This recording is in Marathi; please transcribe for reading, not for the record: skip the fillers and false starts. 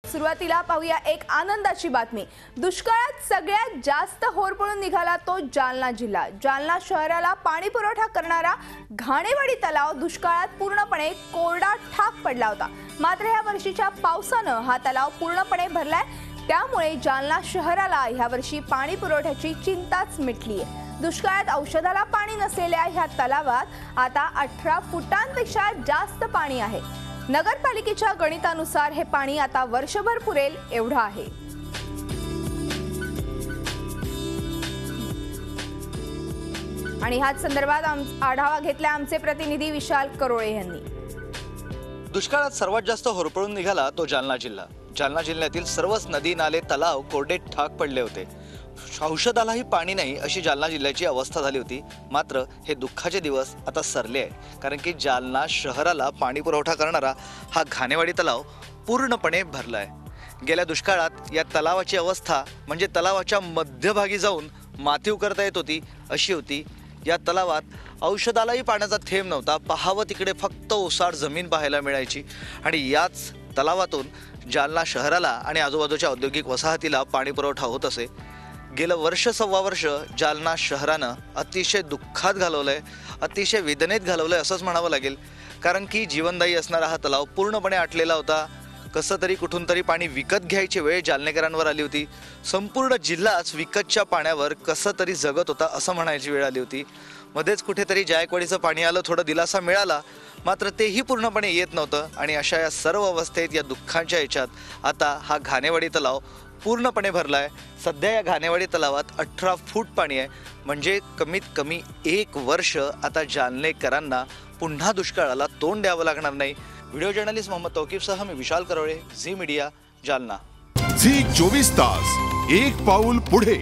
सुरुवातीला पाहूया एक आनंदाची बातमी। दुष्काळात सगळ्यात जास्त होरपळून निघाला तो जालना जिल्हा। जालना शहराला पाणी पुरवठा करणारा घाणेवाडी तलाव दुष्काळात पूर्णपणे कोरडा ठाक पडला होता। मात्र या वर्षीच्या पावसाने हा तलाव पूर्णपणे भरलाय, त्यामुळे जालना शहराला या वर्षी पाणी पुरवठ्याची चिंताच मिटली आहे। दुष्काळात औषधाला पाणी नसलेल्या ह्या तलावात आता 18 फुटांपेक्षा जास्त पाणी आहे। नगरपालिकेच्या गणितानुसार हे पाणी आता वर्षभर पुरेल एवढं आहे। आणि ह्याच संदर्भात आढावा घेतला आमचे प्रतिनिधी विशाल करोळे यांनी। दुष्काळात सर्वात जास्त होरपळून निघाला तो जालना जिल्हा। जालना जिल्ह्यातील सर्वच नदी नाले तलाव कोरडे ठाक पडले होते। औषधालाही पाणी नाही अशी जालना जिल्ह्याची अवस्था झाली होती। मात्र हे दुःखाचे दिवस आता सरले आहे, कारण की जालना शहराला पाणी पुरवठा करणारा हा घाणेवाडी तलाव पूर्णपणे भरला आहे। गेल्या दुष्काळात या तलावाची अवस्था म्हणजे तलावाच्या मध्यभागी जाऊन माती उकरता येत होती अशी होती। या तलावात औषधालाही पाण्याचा थेंब नव्हता, पाहावं तिकडे फक्त ओसाड जमीन पाहायला मिळायची। आणि याच तलावातून जालना शहराला आणि आजूबाजूच्या औद्योगिक वसाहतीला पाणी पुरवठा होत असे। गेलं वर्ष सव्वा वर्ष जालना शहरानं अतिशय दुःखात घालवलंय, अतिशय वेदनेत घालवलंय असंच म्हणावं लागेल, कारण की जीवनदायी असणारा हा तलाव पूर्णपणे आटलेला होता। कसं तरी कुठून तरी पाणी विकत घ्यायची वेळ जालनेकरांवर आली होती। संपूर्ण जिल्हाच विकतच्या पाण्यावर कसं तरी जगत होता असं म्हणायची वेळ आली होती। मध्येच कुठेतरी जायकवाडीचं पाणी आलं, थोडा दिलासा मिळाला, मात्र तेही पूर्णपणे येत नव्हतं। आणि अशा या सर्व अवस्थेत या दुःखांच्या याच्यात आता हा घाणेवाडी तलाव पूर्णपणे भरलाय। सध्या या घाणेवाडी तलावात 18 फूट पाणी आहे, म्हणजे कमीत कमी 1 वर्ष आता जालनेकरांना पुन्हा दुष्काळाला तोंड द्यावं लागणार नाही। व्हिडिओ जर्नलिस्ट मोहम्मद तौकीफसह मी Vishal Karole, Zee media, Jalna. Zee 24 तास एक पाऊल पुढे।